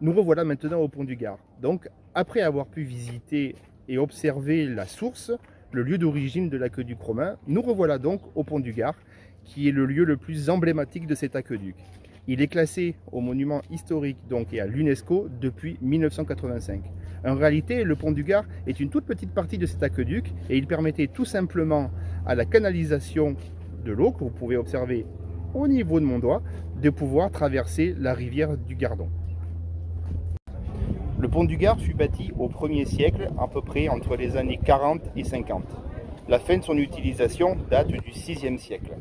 Nous revoilà maintenant au pont du Gard. Donc, après avoir pu visiter et observer la source, le lieu d'origine de l'aqueduc romain, nous revoilà donc au pont du Gard, qui est le lieu le plus emblématique de cet aqueduc. Il est classé au monument historique donc, et à l'UNESCO depuis 1985. En réalité, le pont du Gard est une toute petite partie de cet aqueduc et il permettait tout simplement à la canalisation de l'eau, que vous pouvez observer au niveau de mon doigt, de pouvoir traverser la rivière du Gardon. Le pont du Gard fut bâti au 1er siècle, à peu près entre les années 40 et 50. La fin de son utilisation date du 6e siècle.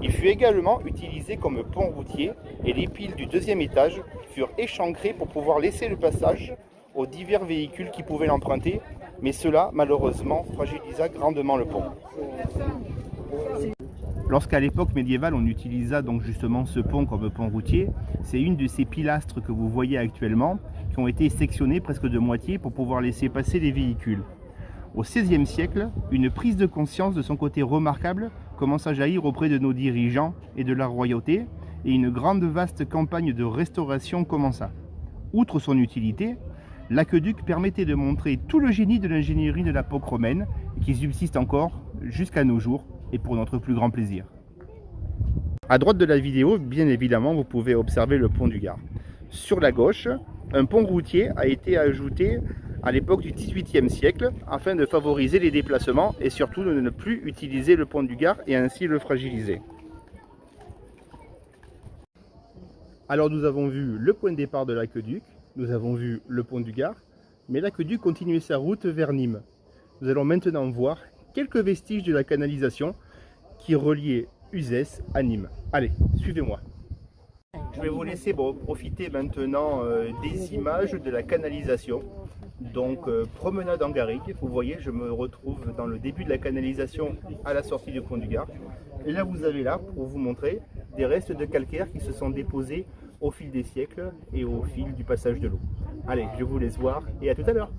Il fut également utilisé comme pont routier et les piles du 2e étage furent échancrées pour pouvoir laisser le passage aux divers véhicules qui pouvaient l'emprunter, mais cela malheureusement fragilisa grandement le pont. Lorsqu'à l'époque médiévale on utilisa donc justement ce pont comme pont routier, c'est une de ces pilastres que vous voyez actuellement qui ont été sectionnés presque de moitié pour pouvoir laisser passer les véhicules. Au XVIe siècle, une prise de conscience de son côté remarquable commence à jaillir auprès de nos dirigeants et de la royauté, et une grande vaste campagne de restauration commença. Outre son utilité, l'aqueduc permettait de montrer tout le génie de l'ingénierie de l'époque romaine, qui subsiste encore jusqu'à nos jours, et pour notre plus grand plaisir. À droite de la vidéo, bien évidemment, vous pouvez observer le pont du Gard. Sur la gauche, un pont routier a été ajouté à l'époque du XVIIIe siècle afin de favoriser les déplacements et surtout de ne plus utiliser le pont du Gard et ainsi le fragiliser. Alors nous avons vu le point de départ de l'aqueduc, nous avons vu le pont du Gard, mais l'aqueduc continuait sa route vers Nîmes. Nous allons maintenant voir quelques vestiges de la canalisation qui reliait Uzès à Nîmes. Allez, suivez-moi. Je vais vous laisser profiter maintenant des images de la canalisation. Donc promenade en garrigue, vous voyez, je me retrouve dans le début de la canalisation à la sortie du pont du Gard. Et là vous avez là, pour vous montrer, des restes de calcaire qui se sont déposés au fil des siècles et au fil du passage de l'eau. Allez, je vous laisse voir et à tout à l'heure.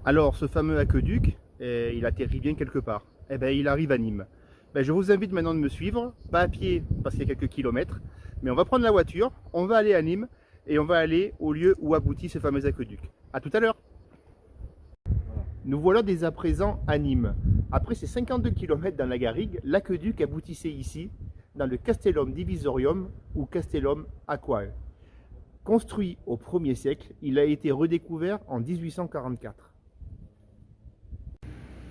Alors ce fameux aqueduc, il atterrit bien quelque part. Eh bien il arrive à Nîmes. Je vous invite maintenant de me suivre, pas à pied parce qu'il y a quelques kilomètres, mais on va prendre la voiture, on va aller à Nîmes et on va aller au lieu où aboutit ce fameux aqueduc. A tout à l'heure. Nous voilà dès à présent à Nîmes. Après ces 52 km dans la garrigue, l'aqueduc aboutissait ici, dans le Castellum Divisorium ou Castellum Aquae. Construit au 1er siècle, il a été redécouvert en 1844.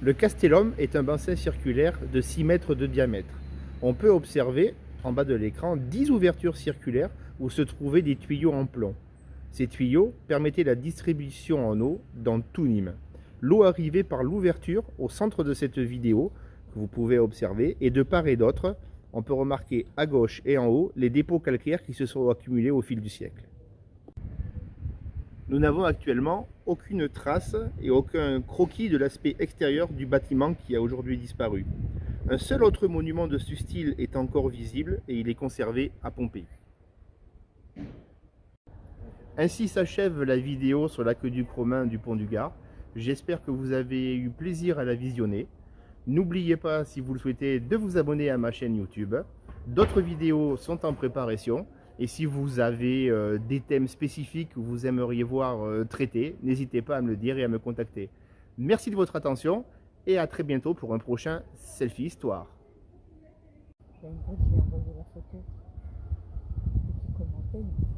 Le Castellum est un bassin circulaire de 6 mètres de diamètre. On peut observer, en bas de l'écran, 10 ouvertures circulaires où se trouvaient des tuyaux en plomb. Ces tuyaux permettaient la distribution en eau dans tout Nîmes. L'eau arrivait par l'ouverture au centre de cette vidéo, que vous pouvez observer, et de part et d'autre, on peut remarquer à gauche et en haut les dépôts calcaires qui se sont accumulés au fil du siècle. Nous n'avons actuellement aucune trace et aucun croquis de l'aspect extérieur du bâtiment qui a aujourd'hui disparu. Un seul autre monument de ce style est encore visible et il est conservé à Pompéi. Ainsi s'achève la vidéo sur l'aqueduc romain du pont du Gard. J'espère que vous avez eu plaisir à la visionner. N'oubliez pas, si vous le souhaitez, de vous abonner à ma chaîne YouTube. D'autres vidéos sont en préparation. Et si vous avez des thèmes spécifiques que vous aimeriez voir traités, n'hésitez pas à me le dire et à me contacter. Merci de votre attention et à très bientôt pour un prochain Selfie Histoire. J'ai envoyé la photo. Petit commentaire.